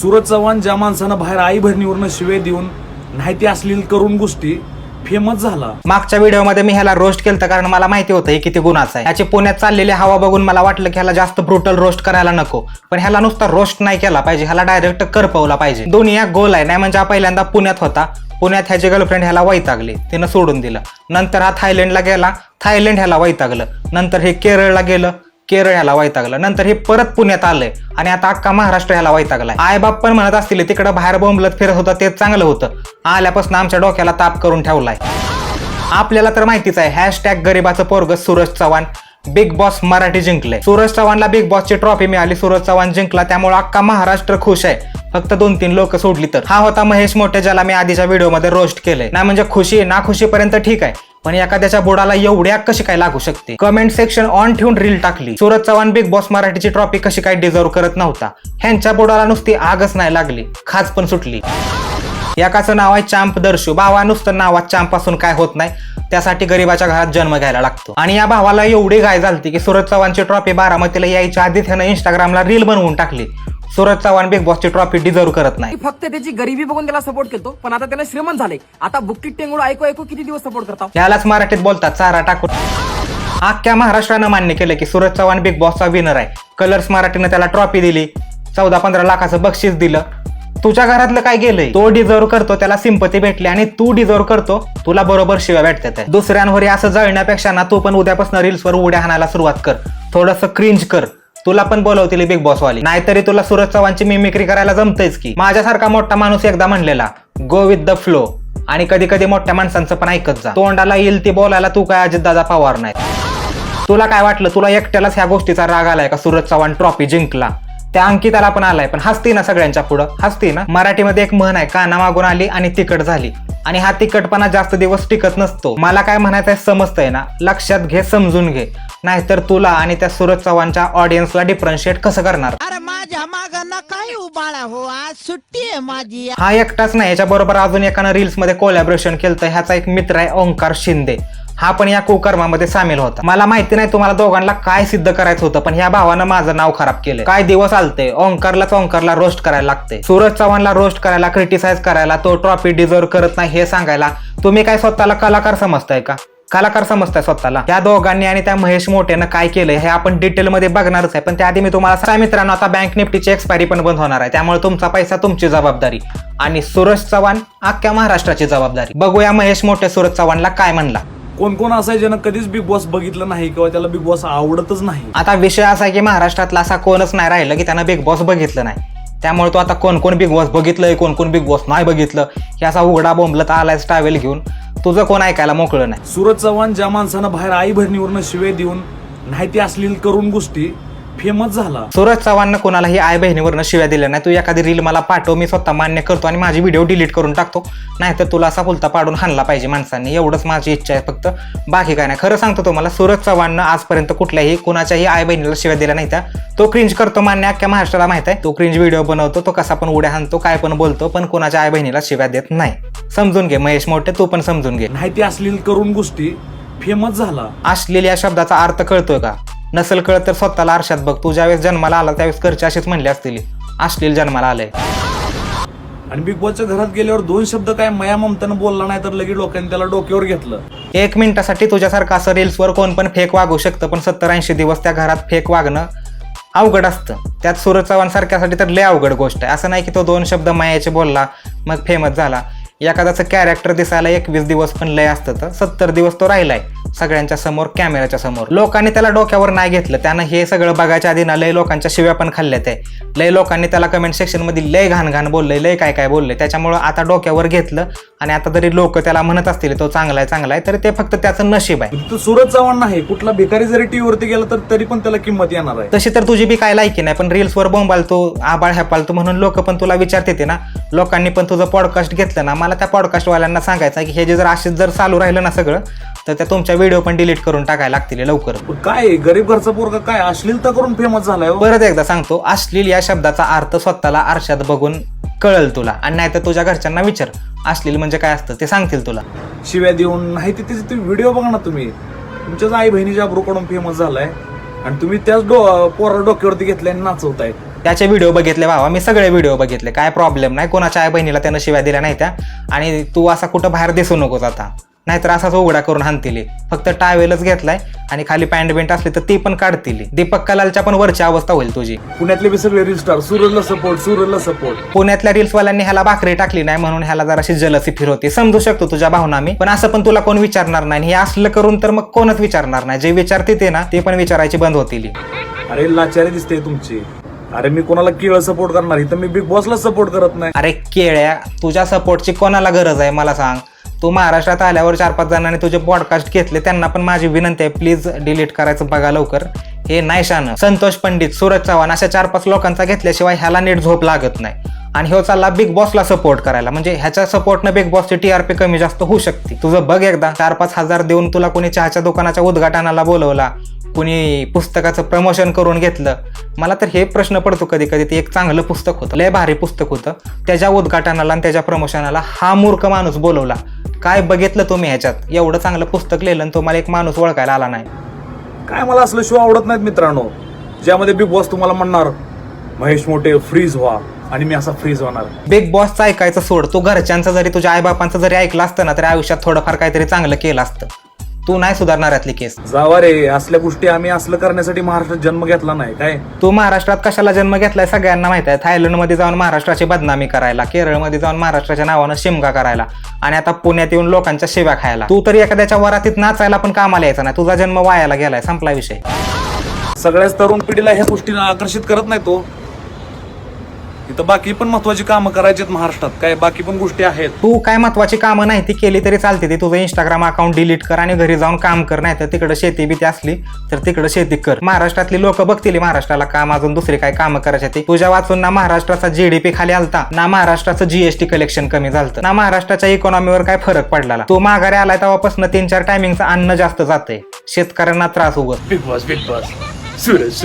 सूरज चव्हाण ज्या माणसानं बाहेर आई बहिणीवरनं शिवे देऊन नाही ती अश्लील करून गोष्टी फेमस झाला. मागच्या व्हिडिओमध्ये मी ह्याला रोस्ट केलं कारण मला माहिती होतं हे किती गुणाचं आहे. याची पुण्यात चाललेली हवा बघून मला वाटलं की ह्याला जास्त ब्रुटल रोस्ट करायला नको, पण ह्याला नुसता रोस्ट नाही केला पाहिजे, ह्याला डायरेक्ट करपवला पाहिजे. दुनिया गोल आहे. नाही म्हणजे हा पहिल्यांदा पुण्यात होता, पुण्यात ह्याची गर्लफ्रेंड ह्याला वैतागली, तिनं सोडून दिलं. नंतर हा थायलंडला गेला, थायलंड ह्याला वैतागलं. नंतर हे केरळला गेलं, केरळ ह्याला वैतागलं. नंतर हे परत पुण्यात आलंय आणि आता अख्खा महाराष्ट्र ह्याला वैतागलाय. आई बाप पण म्हणत असतील तिकडे बाहेर बोंबलत फिरत होता ते चांगलं होतं, आल्यापासून आमच्या डोक्याला ताप करून ठेवलाय. आपल्याला तर माहितीच आहे, हॅशटॅग गरीबाचं पोरग सूरज चव्हाण बिग बॉस मराठी जिंकले. सूरज चव्हाणला बिग बॉसची ट्रॉफी मिळाली, सूरज चव्हाण जिंकला, त्यामुळे अख्खा महाराष्ट्र खुश आहे. फक्त 2-3 लोक सोडली तर. हा होता महेश मोठे, ज्याला मी आधीच्या व्हिडिओमध्ये रोस्ट केलंय. ना म्हणजे खुशी ना खुशीपर्यंत ठीक आहे, पण एखाद्याच्या बुडाला एवढी आग कशी काय लागू शकते. कमेंट सेक्शन ऑन ठेवून रील टाकली, सूरज चव्हाण बिग बॉस मराठीची ट्रॉफी कशी काय डिझर्व करत नव्हता. ह्यांच्या बुडाला नुसती आगच नाही लागली, खाज पण सुटली. एकाचं नाव आहे चांप दर्शू. भावा नुसतं नावात चांप पासून काय होत नाही, त्यासाठी गरीबाच्या घरात जन्म घ्यायला लागतो. आणि या भावाला एवढी घाय झालती की सूरज चव्हाणची ट्रॉफी बारामतीला यायच्या आधी त्यानं इंस्टाग्रामला रील बनवून टाकली. सूरज चव्हाण बिग बॉसची ट्रॉफी डिझर्व करत नाही. फक्त त्याची गरिबी बघून त्याला सपोर्ट केलतो, पण आता त्याला श्रीमंत झाले. आता बुक्कीट टेंगुळ ऐकू ऐकू किती दिवस सपोर्ट करता. यालाच मराठीत बोलतात चारा टाकून. अख्ख्या महाराष्ट्रानं मान्य केलं की सूरज चव्हाण बिग बॉसचा विनर आहे. कलर्स मराठीनं त्याला ट्रॉफी दिली, 14-15 लाखाचं बक्षीस दिलं. तुझ्या घरातलं काय गेलंय, तो डिझर्व करतो, त्याला सिंपती भेटली, आणि तू डिझर्व करतो, तुला बरोबर शिव्या भेटतात. दुसऱ्यांवर असं जळण्यापेक्षा ना तू पण उद्यापासून रील्सवर उड्या हाणायला सुरुवात कर, थोडंसं क्रिंज कर. तुला पण बोलवतील बिग बॉस वाली, नाहीतरी तुला सूरज चव्हाणची मिमिक्री करायला जमतेच की. माझ्यासारखा मोठा माणूस एकदा म्हणलेला गो विथ द फ्लो, आणि कधी कधी मोठ्या माणसांचं पण ऐकत जा. तोंडाला येईल ती बोलायला तू काय अजितदादा पवार नाही. तुला काय वाटलं, तुला एकट्यालाच ह्या गोष्टीचा राग आलाय का सूरज चव्हाण ट्रॉफी जिंकला? त्या अंकिताला पण आलाय, पण हसती ना सगळ्यांच्या पुढं, हसती ना. मराठीमध्ये एक म्हण आहे, काना मागून आली आणि तिखट झाली, आणि हा तिखटपणा जास्त दिवस टिकत नसतो. मला काय म्हणायचंय समजतंय ना, लक्षात घे, समजून घे, नाहीतर तुला आणि त्या सूरज चव्हाणच्या ऑडियन्सला डिफरन्शिएट कसं करणार. माझ्या मागांना काय उबाळा हो, आज सुट्टी आहे माझी. हा एकटाच नाही, याच्या बरोबर अजून एकानं रील्स मध्ये कोलॅबरेशन केलं. ह्याचा एक मित्र आहे ओंकार शिंदे, हा पण या कुकर्मामध्ये सामील होता. मला माहिती नाही तुम्हाला दोघांना काय सिद्ध करायचं होतं, पण ह्या भावानं माझं नाव खराब केलं. काय दिवस आलते, ओंकारला रोस्ट करायला लागते. सूरज चव्हाणला रोस्ट करायला, क्रिटिसाइज करायला, तो ट्रॉफी डिझर्व करत नाही हे सांगायला तुम्ही काय स्वतःला कलाकार समजताय का? कलाकार समजताय स्वतःला? त्या दोघांनी आणि त्या महेश मोठेनं काय केलंय हे आपण डिटेलमध्ये बघणारच आहे, पण त्याआधी मी तुम्हाला सांगा मित्रांनो, आता बँक निफ्टीची एक्सपायरी पण बंद होणार आहे, त्यामुळे तुमचा पैसा तुमची जबाबदारी, आणि सूरज चव्हाण अख्ख्या महाराष्ट्राची जबाबदारी. बघूया महेश मोठे सूरज चव्हाणला काय म्हणला. कोण कोण असं ज्यानं कधीच बिग बॉस बघितलं नाही किंवा त्याला बिग बॉस आवडतच नाही. आता विषय असा आहे की महाराष्ट्रातला असा कोणच नाही राहिलं की त्यानं बिग बॉस बघितलं नाही. त्यामुळे तो आता कोण बिग बॉस बघितलंय, कोण बिग बॉस नाही बघितलं, हे असा उघडा बोंबलत आलाय ट्रॅव्हल घेऊन. तुझं कोण ऐकायला मोकळं नाही. सूरज चव्हाण ज्या माणसानं बाहेर आई बहिणीवरनं शिवे देऊन नाही ती अश्लील करून गोष्टी फेमस झाला. सूरज चव्हाणनं कोणालाही आई बहिणीवरनं शिव्या दिल्या नाही. तू एखादी रील मला पाठव, मी स्वतः मान्य करतो आणि माझी व्हिडिओ डिलीट करून टाकतो, नाहीतर तुला असा फुलता पाडून हाणला पाहिजे माणसांनी. एवढंच माझी इच्छा आहे फक्त, बाकी काय नाही. खरं सांगतो तुम्हाला, सूरज चव्हाणनं आजपर्यंत कुठल्याही कुणाच्याही आई बहिणीला शिव्या दिल्या नाही. तो क्रिंज करतो, मान्य, अख्ख्या महाराष्ट्राला माहित आहे. तो क्रिंज व्हिडिओ बनवतो, तो कसा पण उड्या हाणतो, काय पण बोलतो, पण कुणाच्या आई बहिणीला शिव्या देत नाही. समजून घे महेश मोठे, तू पण समजून घे. नाही ती अश्लील करून गोष्टी फेमस झाला. अश्लील या शब्दाचा अर्थ कळतोय का? नसेल कळत तर स्वतःला आरशात बघ. तू ज्यावेळेस जन्माला आला त्यावेळेस घरचे असेच म्हणले असतील अश्लील जन्माला आलंय. आणि बिग बॉसच्या घरात गेल्यावर 2 शब्द काय मया ममतानं बोलला नाही तर लगेच लोकांनी त्याला डोक्यावर घेतलं. 1 मिनिटासाठी तुझ्यासारखं असं रील्सवर कोण पण फेक वागू शकतं, पण 70-80 दिवस त्या घरात फेक वागणं अवघड असतं. त्यात सूरज चव्हाण सारख्यासाठी तर लय अवघड गोष्ट आहे. असं नाही की तो 2 शब्द मायाचे बोलला मग फेमस झाला. एखाद्याचं कॅरेक्टर दिसायला 21 दिवस पण लय असतं, तर 70 दिवस तो राहिलाय सगळ्यांच्या समोर, कॅमेऱ्याच्या समोर. लोकांनी त्याला डोक्यावर नाही घेतलं. त्यानं हे सगळं बघायच्या आधी ना लय लोकांच्या शिव्या पण खाल्ल्यात आहे. लय लोकांनी त्याला कमेंट सेक्शन मध्ये लय घाण बोललंय, लय काय बोललंय. त्याच्यामुळं आता डोक्यावर घेतलं, आणि आता जरी लोक त्याला म्हणत असतील तो चांगला आहे, तर ते फक्त त्याचं नशीब आहे. तो सूरज चव्हाण नाही, कुठला भिकारी जरी टीव्हीवरती गेला तर तरी पण त्याला किंमत येणार आहे. तशी तर तुझी बी काय लायकी नाही, पण रील्सवर बोंबालतो, आबाळ हॅपालतो म्हणून लोक पण तुला विचारते ना. लोकांनी पण तुझं पॉडकास्ट घेतलं ना, मला त्या पॉडकास्टवाल्यांना सांगायचं की हे जे जर असेच जर चालू राहिलं ना सगळं, तर त्या तुमच्या व्हिडिओ पण डिलीट करून टाकायला लागतील लवकर. काय गरीब घरचा पोरगा काय अश्लीलता करून फेमस झालाय. परत एकदा सांगतो, अश्लील या शब्दाचा अर्थ स्वतःला आरशात बघून कळल तुला, आणि नाही तर तुझ्या घरच्यांना विचार अश्लील म्हणजे काय असतं, ते सांगतील तुला. शिव्या देऊन नाही ते व्हिडिओ बघा ना तुम्ही, तुमच्याच आई बहिणीच्या अब्रूकडून फेमस झालाय, आणि तुम्ही त्याच पोरा डोक्यावरती घेतल्याने नाचवताय. त्याचे व्हिडिओ बघितले भावा, मी सगळे व्हिडिओ बघितले, काय प्रॉब्लेम नाही, कोणाच्या आई बहिणीला त्यानं शिव्या दिल्या नाही त्या. आणि तू असा कुठं बाहेर दिसू नकोस आता, नाहीतर असाच उघडा करून हाणतील. फक्त टावेलच घेतलाय आणि खाली पॅन्ट बिंट असली तर ती पण काढतील. दीपक कलालच्या पण वरची अवस्था होईल तुझी. पुण्यातले बी सगळे रील स्टार सूरजला सपोर्ट. पुण्यातल्या रील्सवाल्यांनी ह्याला भाकरी टाकली नाही म्हणून ह्याला जराशी जलसी फिरवते. समजू शकतो तुझ्या भावना मी, पण असं पण तुला कोण विचारणार नाही. हे असलं करून तर मग कोणच विचारणार नाही. जे विचारते ते ना ते पण विचारायची बंद होतील. अरे लाचारी दिसते तुमची. अरे मी कोणाला केळ सपोर्ट करणार, इथं मी बिग बॉसला सपोर्ट करत नाही. अरे केळ्या, तुझ्या सपोर्टची कोणाला गरज आहे मला सांग. तू महाराष्ट्रात आल्यावर 4-5 जणांनी तुझे पॉडकास्ट घेतले, त्यांना पण माझी विनंती आहे प्लीज डिलीट करायचं बघा लवकर. हे नाही शान. संतोष पंडित, सूरज चव्हाण अशा 4-5 लोकांचा घेतल्याशिवाय ह्याला नीट झोप लागत नाही. आणि ह्यो चालला बिग बॉसला सपोर्ट करायला, म्हणजे ह्याच्या सपोर्टनं बिग बॉसची TRP कमी जास्त होऊ शकते. तुझं बघ एकदा, 4-5 हजार देऊन तुला कोणी चहाच्या दुकानाच्या उद्घाटनाला बोलवला, कुणी पुस्तकाचं प्रमोशन करून घेतलं. मला तर हे प्रश्न पडतो कधी कधी, ते एक चांगलं पुस्तक होतं, लय भारी पुस्तक होतं, त्याच्या उद्घाटनाला आणि त्याच्या प्रमोशनाला हा मूर्ख माणूस बोलवला. काय बघितलं तुम्ही ह्याच्यात? एवढं चांगलं पुस्तक लिहिलं आणि तुम्हाला एक माणूस ओळखायला आला नाही. काय मला असलं शो आवडत नाहीत मित्रांनो, ज्यामध्ये बिग बॉस तुम्हाला म्हणणार महेश मोठे फ्रीज व्हा आणि मी असा फ्रीज होणार. बिग बॉसचं ऐकायचं सोड, तू घरच्यांचं जरी तुझ्या आईबापांचं जरी ऐकलं असतं ना तरी आयुष्यात थोडंफार काहीतरी चांगलं केलं असतं. तू नाही सुधारणार यातली केस. जावा रे, असल्या गोष्टी आम्ही असलं करण्यासाठी महाराष्ट्रात जन्म घेतला नाही. काय तू महाराष्ट्रात कशाला जन्म घेतलाय सगळ्यांना माहित आहे. थायलंडमध्ये जाऊन महाराष्ट्राची बदनामी करायला, केरळमध्ये जाऊन महाराष्ट्राच्या नावानं शिमगा करायला, आणि आता पुण्यात येऊन लोकांच्या शिव्या खायला. तू तरी एखाद्याच्या वरातीत नाचायला पण कामाला यायचा नाही. तुझा जन्म वायाला गेलाय, संपला विषय. सगळ्याच तरुण पिढीला ह्या गोष्टींना आकर्षित करत नाही तो. इथं बाकी पण महत्वाची कामं करायची आहेत महाराष्ट्रात, काय बाकी पण गोष्टी आहेत. तू काय महत्वाची कामं नाही ती केली तरी चालते. ती तुझं इंस्टाग्राम अकाउंट डिलीट कर आणि घरी जाऊन काम कर, नाही तर तिकडे शेती बिती असली तर तिकडे शेती कर. महाराष्ट्रातली लोक बघतील महाराष्ट्राला काम, अजून दुसरी काय कामं करायची ती. तुझ्या वाचून ना महाराष्ट्राचा GDP खाली आलता, ना महाराष्ट्राचं GST कलेक्शन कमी झालं, ना महाराष्ट्राच्या इकॉनॉमीवर काय फरक पडला. तू माघारी आलाय तेव्हापासून 3-4 टायमिंगचं अन्न जास्त जातंय, शेतकऱ्यांना त्रास उगत. Big boss Suraj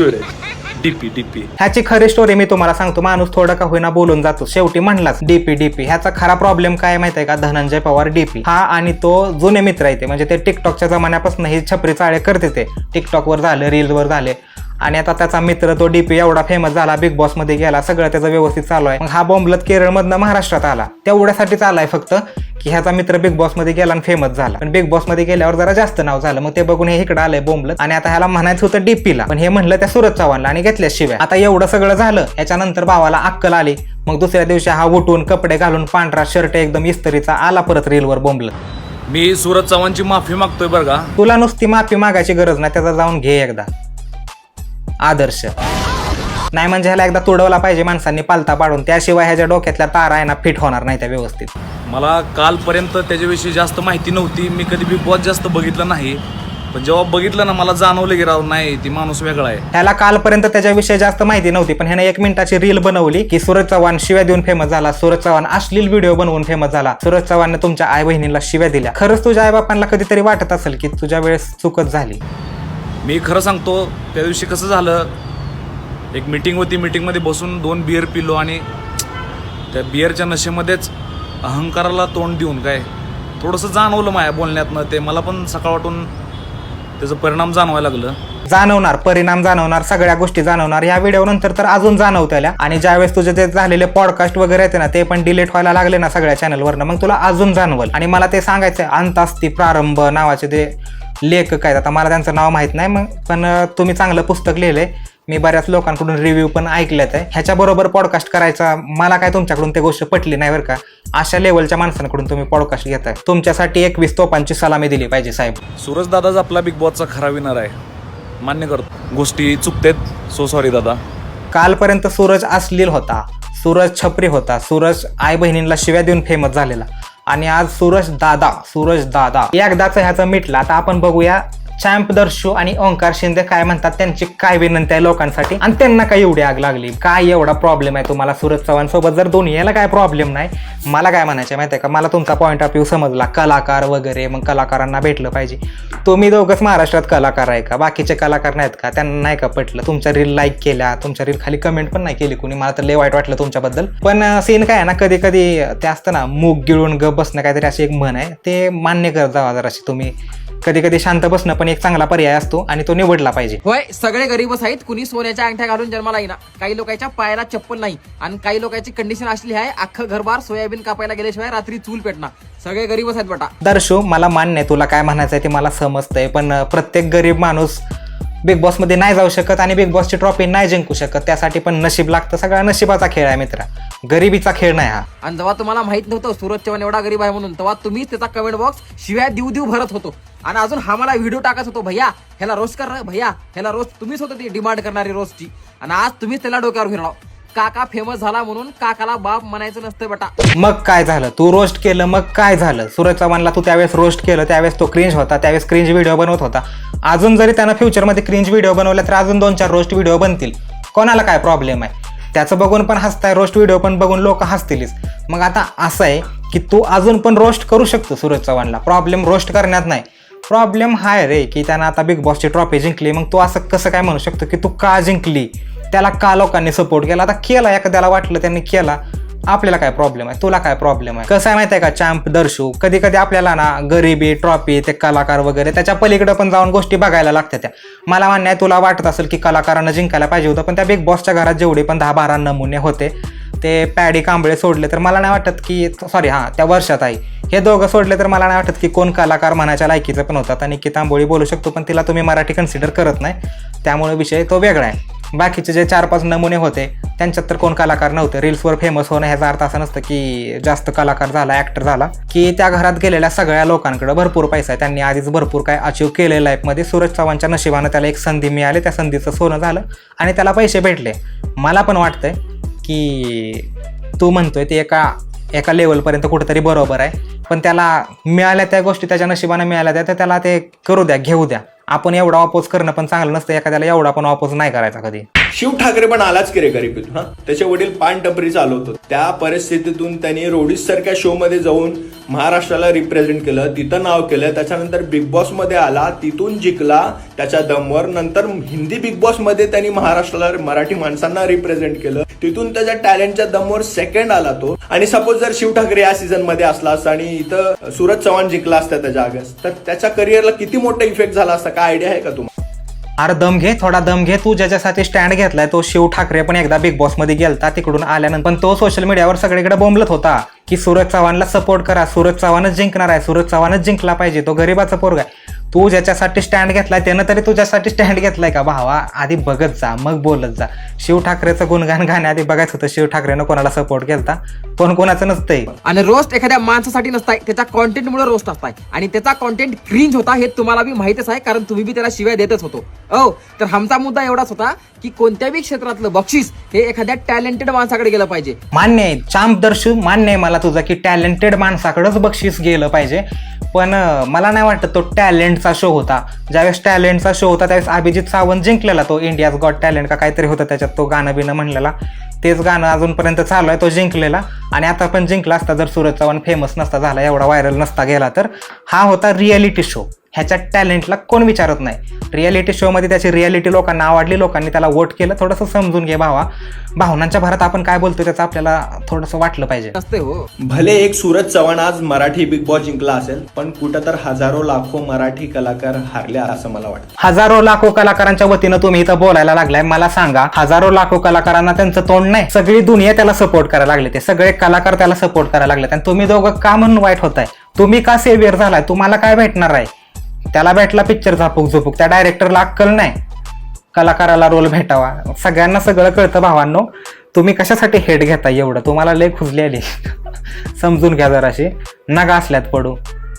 DP. ह्याची खरी स्टोरी मी तुम्हाला सांगतो. माणूस थोडं का होईना बोलून जातो, शेवटी म्हणलाच डीपी. ह्याचा खरा प्रॉब्लेम काय माहिती आहे का? धनंजय पवार DP हा आणि तो जुने मित्र आहे ते, म्हणजे ते टिकटॉकच्या जमान्यापासून ही छपरी चाळे करते. ते टिकटॉकवर झाले, रीलवर झाले, आणि आता त्याचा मित्र तो DP एवढा फेमस झाला, बिग बॉस मध्ये गेला, सगळं त्याचं व्यवस्थित चालू आहे. मग हा बोंबलत केरळमधनं महाराष्ट्रात आला, तेवढ्यासाठीच आलाय फक्त की ह्याचा मित्र बिग बॉस मध्ये गेला आणि फेमस झाला. पण बिग बॉस मध्ये गेल्यावर जरा जास्त नाव झालं, मग ते बघून हे इकडे आलंय बोंबलत. आणि आता ह्याला म्हणायचं होतं DP ला, पण हे म्हणलं त्या सूरज चव्हाणला आणि घेतल्या शिवाय. आता एवढं सगळं झालं, याच्यानंतर भावाला अक्कल आली. मग दुसऱ्या दिवशी हा उठून कपडे घालून पांढरा शर्ट एकदम इस्त्रीचा आला परत रीलवर बोंबलत. मी सूरज चव्हाणची माफी मागतोय बरं का. तुला नुसती माफी मागायची गरज नाही, त्याचा जाऊन घे एकदा आदर्श. नाही म्हणजे ह्याला एकदा तुडवला पाहिजे माणसांनी पालता पाडून, त्याशिवाय ह्याच्या डोक्यातल्या तारा आहे ना फिट होणार नाही त्या व्यवस्थित. मला कालपर्यंत त्याच्याविषयी जास्त माहिती नव्हती, मी कधी बिग बॉस जास्त बघितलं नाही, पण जेव्हा बघितलं ना मला जाणवलं की राव नाही ती माणूस वेगळा आहे. ह्याला कालपर्यंत त्याच्याविषयी जास्त माहिती नव्हती, पण ह्याने 1 मिनिटाची रील बनवली की सूरज चव्हाण शिव्या देऊन फेमस झाला, सूरज चव्हाण अश्लील व्हिडिओ बनवून फेमस झाला, सूरज चव्हाणने तुमच्या आई बहिणीला शिव्या दिल्या. खरंच तुझ्या आई बापांना कधीतरी वाटत असेल की तुझ्या वेळेस चुकत झाली. मी खरं सांगतो, त्या दिवशी कसं झालं, एक मीटिंग होती, मीटिंगमध्ये बसून 2 बिअर पिलो आणि त्या बिअरच्या नशेमध्येच अहंकाराला तोंड देऊन काय थोडंसं जाणवलं माझ्या बोलण्यातनं. ते मला पण सकाळ वाटून त्याचा परिणाम जाणवायला लागलं. जाणवणार, परिणाम जाणवणार, सगळ्या गोष्टी जाणवणार. या व्हिडिओ नंतर तर अजून जाणवत्याला. आणि ज्यावेळेस तुझे ते झालेले पॉडकास्ट वगैरे येते ना, ते पण डिलीट व्हायला लागले ना सगळ्या चॅनलवरनं, मग तुला अजून जाणवल. आणि मला ते सांगायचंय, अंतास्ती प्रारंभ नावाचे ते लेखक आहेत, आता मला त्यांचं नाव माहित नाही, मग पण तुम्ही चांगलं पुस्तक लिहिलंय. मी बऱ्याच लोकांकडून रिव्ह्यू पण ऐकल्यात आहे. ह्याच्याबरोबर पॉडकास्ट करायचा मला काय तुमच्याकडून ते गोष्ट पटली नाही बरं का. अशा लेवलच्या माणसांकडून तुम्ही पॉडकास्ट घेताय, तुमच्यासाठी 21 तोफांची सलामी दिली पाहिजे साहेब. सूरज दादाच आपला बिग बॉसचा खरा विनर आहे, मान्य करतो. गोष्टी चुकतेत, सो सॉरी दादा. कालपर्यंत सूरज अश्लील होता, सूरज छपरी होता, सूरज आई बहिणींना शिव्या देऊन फेमस झालेला, आणि आज सूरज दादा एकदाच ह्याचं मिटलं. आता आपण बघूया चॅम्प दर्शू आणि ओंकार शिंदे काय म्हणतात, त्यांची काय विनंती आहे लोकांसाठी, आणि त्यांना काय एवढी आग लागली, काय एवढा प्रॉब्लेम आहे तुम्हाला सूरज चव्हाण सोबत. जर दोन्ही याला काय प्रॉब्लेम नाही, मला काय म्हणायचं माहिती आहे का, मला तुमचा पॉईंट ऑफ व्ह्यू समजला, कलाकार वगैरे, मग कलाकारांना भेटलं पाहिजे. तुम्ही दोघंच महाराष्ट्रात कलाकार आहे का, बाकीचे कलाकार नाहीत का, त्यांना नाही का पटलं? तुमच्या रील लाईक केल्या, तुमच्या रील खाली कमेंट पण नाही केली कुणी, मला तर लय वाईट वाटलं तुमच्याबद्दल. पण सीन काय आहे ना, कधी कधी ते असतं ना, मूग गिळून गप बसणं काहीतरी अशी एक म्हण आहे, ते मान्य करत जावा जराशी तुम्ही. कधी कधी शांत बसणं पण एक चांगला पर्याय असतो आणि तो निवडला पाहिजे. होय, सगळे गरीबच आहेत. कुणी सोन्याच्या अंगठ्या घालून जन्माला येईना. काही लोकांच्या पायाला चप्पल नाही आणि काही लोकांची कंडिशन असली आहे अख्खं घरबार सोयाबीन कापायला गेल्याशिवाय रात्री चूल पेटणार. सगळे गरीबच आहेत बेटा. दर्शू, मला मान्य आहे तुला काय म्हणायचं आहे ते मला समजतंय, पण प्रत्येक गरीब माणूस बिग बॉस मध्ये नाही जाऊ शकत आणि बिग बॉसची ट्रॉफी नाही जिंकू शकत. त्यासाठी पण नशीब लागतं. सगळा नशिबाचा खेळ आहे मित्रा, गरिबीचा खेळ नाही हा. आणि जेव्हा तुम्हाला माहित नव्हतं सूरज चव्हाण एवढा गरीब आहे म्हणून, तेव्हा तुम्हीच त्याचा कमेंट बॉक्स शिव्या देऊ भरत होतो आणि अजून हा मला व्हिडिओ टाकत होतो, भैया ह्याला रोस्ट कर, भैया ह्याला रोस्ट. तुम्हीच होतं ती डिमांड करणारी रोस्टची आणि आज तुम्हीच त्याला डोक्यावर फिरलाव. काका फेमस झाला म्हणून काकाला बाप म्हणायचं नसतं बेटा. मग काय झालं, तू रोस्ट केलं, मग काय झालं? सूरज चव्हाणला तू त्यावेळेस रोस्ट केलं, त्यावेळेस तो क्रिंज होता, त्यावेळेस क्रिंज व्हिडिओ बनवत होता. अजून जरी त्यानं फ्युचरमध्ये क्रिंज व्हिडिओ बनवला तर अजून 2-4 रोस्ट व्हिडिओ बनतील. कोणाला काय प्रॉब्लेम आहे? त्याचं बघून पण हसताय, रोस्ट व्हिडिओ पण बघून लोक हसतीलच. मग आता असं आहे की तू अजून पण रोस्ट करू शकतो सूरज चव्हाणला. प्रॉब्लेम रोस्ट करण्यात नाही, प्रॉब्लेम हा आहे रे की त्यानं आता बिग बॉसची ट्रॉफी जिंकली. मग तू असं कसं काय म्हणू शकतो की तू का जिंकली, त्याला का लोकांनी सपोर्ट केला? आता केला, एखाद्याला वाटलं त्यांनी केला, आपल्याला काय प्रॉब्लेम आहे? तुला काय प्रॉब्लेम आहे? कसं आहे माहिती आहे का चॅम्प दर्शू, कधी कधी आपल्याला ना गरिबी, ट्रॉफी, ते कलाकार वगैरे त्याच्या पलीकडे पण जाऊन गोष्टी बघायला लागतात. त्या मला मान्य आहे तुला वाटत असेल की कलाकारांना जिंकायला पाहिजे होतं, पण त्या बिग बॉसच्या घरात जेवढे पण 10-12 नमुने होते ते पॅडी कांबळे सोडले तर मला नाही वाटत की त्या वर्षात आहे हे दोघं सोडले तर मला नाही वाटत की कोण कलाकार म्हणायच्या लायकीचं पण होतात. आणि निकिता आंबोळी बोलू शकतो पण तिला तुम्ही मराठी कन्सिडर करत नाही, त्यामुळे विषय तो वेगळा आहे. बाकीचे जे 4-5 नमुने होते त्यांच्यात तर कोण कलाकार नव्हते. रील्सवर फेमस होणं ह्याचा अर्थ असा नसतं की जास्त कलाकार झाला, ॲक्टर झाला, की त्या घरात गेलेल्या सगळ्या लोकांकडे भरपूर पैसा आहे, त्यांनी आधीच भरपूर काय अचीव केले लाईफमध्ये. सूरज चव्हाणच्या नशिबानं त्याला एक संधी मिळाली, त्या संधीचं सोनं झालं आणि त्याला पैसे भेटले. मला पण वाटतंय की तू म्हणतोय ते एका लेवलपर्यंत कुठेतरी बरोबर आहे, पण त्याला मिळाल्या त्या गोष्टी त्याच्या नशिबानं मिळाल्या त्या, त्याला ते करू द्या, घेऊ द्या. आपण एवढा अपोज करणं पण चांगलं नसतं, एखाद्याला एवढा पण अपोज नाही करायचा कधी. शिव ठाकरे पण आलाच की रे गरिबीतून. त्याचे वडील पान टपरी चालवतो, त्या परिस्थितीतून त्यांनी रोडीज सारख्या शो मध्ये जाऊन महाराष्ट्राला रिप्रेझेंट केलं, तिथं नाव केलं. त्याच्यानंतर बिग बॉस मध्ये आला, तिथून जिंकला त्याच्या दमवर. नंतर हिंदी बिग बॉस मध्ये त्यांनी महाराष्ट्राला, मराठी माणसांना रिप्रेझेंट केलं, तिथून त्याच्या टॅलेंटच्या दमवर सेकंड आला तो. आणि सपोज जर शिव ठाकरे या सीझन मध्ये असला असता आणि इथं सूरज चव्हाण जिंकला असता त्याच्या अगेन्स्ट, तर त्याच्या करिअरला किती मोठा इफेक्ट झाला असता, काय आयडिया आहे का तुम्हाला? अरे दम घे, थोडा दम घे. तू ज्याच्यासाठी स्टँड घेतलाय तो शिव ठाकरे पण एकदा बिग बॉस मध्ये गेलता, तिकडून आल्यानंतर पण तो सोशल मीडियावर सगळीकडे बोंबलत होता की सूरज चव्हाणला सपोर्ट करा, सूरज चव्हाणच जिंकणार आहे, सूरज चव्हाणच जिंकला पाहिजे, तो गरीबाचा पोरगा आहे. तू ज्याच्यासाठी स्टँड घेतलाय त्यानं तरी तुझ्यासाठी स्टँड घेतलाय का भावा? आधी बघत जा मग बोलत जा. शिव ठाकरेचं गुणगान गाण्याआधी बघायचं होतं शिव ठाकरेनं कोणाला सपोर्ट केलता, कोणाचं नसतंय. आणि रोस्ट एखाद्या माणसासाठी नसताय, त्याच्या कॉन्टेंटमुळे रोस्ट असताय आणि त्याचा कॉन्टेंट क्रिंज होता हे तुम्हाला बी माहितच आहे, कारण तुम्ही बी त्याला शिवाय देतच होतो. तर आमचा मुद्दा एवढाच होता की कोणत्याही क्षेत्रातलं बक्षीस हे एखाद्या टॅलेंटेड माणसाकडे गेलं पाहिजे. मान्य आहे चांप दर्शू, मान्य आहे मला तुझं की टॅलेंटेड माणसाकडेच बक्षीस गेलं पाहिजे, पण मला नाही वाटत तो टॅलेंटचा शो होता. ज्यावेळेस टॅलेंटचा शो होता त्यावेळेस अभिजित सावंत जिंकलेला, तो इंडियाज गॉट टॅलेंट का काहीतरी होतं त्याच्यात, तो गाणं बिणं म्हणलेला, तेच गाणं अजूनपर्यंत चालू आहे, तो जिंकलेला. आणि आता पण जिंकला असता जर सूरज चव्हाण फेमस नसता झाला, एवढा व्हायरल नसता गेला तर. हा होता रियालिटी शो, ह्याच्या टॅलेंटला कोण विचारत नाही. रियालिटी शोमध्ये त्याची रियालिटी लोकांना आवडली, लोकांनी त्याला वोट केलं. थोडंसं समजून घे भावा, भावनांच्या भरात आपण काय बोलतो त्याचं आपल्याला थोडंसं वाटलं पाहिजे. नसते हो. भले एक सूरज चव्हाण आज मराठी बिग बॉस जिंकला असेल, पण कुठं तर हजारो लाखो मराठी कलाकार हारले असं मला वाटतं. हजारो लाखो कलाकारांच्या वतीनं तुम्ही इथं बोलायला लागलाय, मला सांगा हजारो लाखो कलाकारांना त्यांचं तोंड नाही, सगळी दुनिया त्याला सपोर्ट करायला लागले, ते सगळे कलाकार त्याला सपोर्ट करायला लागले, आणि तुम्ही दोघं का म्हणून वाईट होताय? तुम्ही का सेव्हियर झालाय? तुम्हाला काय भेटणार आहे? त्याला भेटला पिक्चर झापूक झुपूक, त्या डायरेक्टरला अक्कल नाही कलाकाराला रोल भेटावा. सगळ्यांना सगळं कळतं भावांनो, तुम्ही कशासाठी हेड घेताय एवढं? तुम्हाला लय खुजली आली. समजून घ्या जराशी, नका असल्यात पडू,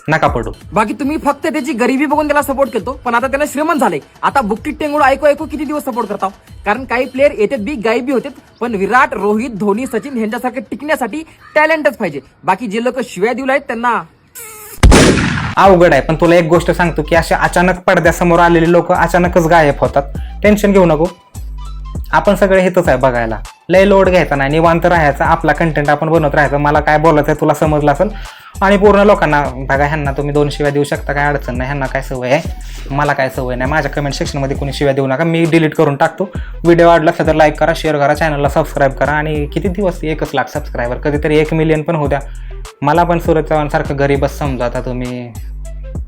नका पडू. बाकी तुम्ही फक्त त्याची गरिबी बघून त्याला सपोर्ट केलतो, पण आता त्याला श्रीमंत झाले. आता बुक्कीट टेंगुळ ऐकू किती दिवस सपोर्ट करता? कारण काही प्लेअर येतात बी गायब बी होते, पण विराट, रोहित, धोनी, सचिन यांच्यासारखे टिकण्यासाठी टॅलेंटच पाहिजे. बाकी जे लोक शिव्या देऊ आहेत त्यांना अवघड आहे. पण तुला एक गोष्ट सांगतो की अशा अचानक पडद्यासमोर आलेले लोक अचानकच गायब होतात. टेन्शन घेऊ नको, आपण सगळे हेतच आहे बघायला. लय लोड घ्यायचा नाही, निवांत राहायचा, आपला कंटेंट आपण बनवत राहायचं. मला काय बोलायचं तुला समजलं असेल. आणि पूर्ण लोकांना बघा, ह्यांना तुम्ही 2 शिव्या देऊ शकता, काय अडचण नाही. ह्यांना काय सवय आहे, मला काय सवय नाही. माझ्या कमेंट सेक्शनमध्ये कोणी शिव्या देऊ नका, मी डिलीट करून टाकतो. व्हिडिओ आवडला असेल तर लाईक करा, शेअर करा, चॅनलला सबस्क्राईब करा. आणि किती दिवस 1 लाख सबस्क्रायबर, कधीतरी 1 मिलियन पण होऊ द्या. मला पण सूरज चव्हाण सारखं गरीबच समजा आता तुम्ही.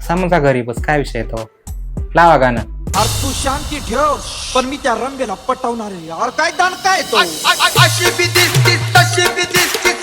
समजा घरी बस, काय विषय तो. लावा गाणं. अरे तू शांती ठेव, पण मी त्या रंबेला पटवणार आहे यार. काय दान काय तो अशी बी दिसतीस तशी बी दिसतीस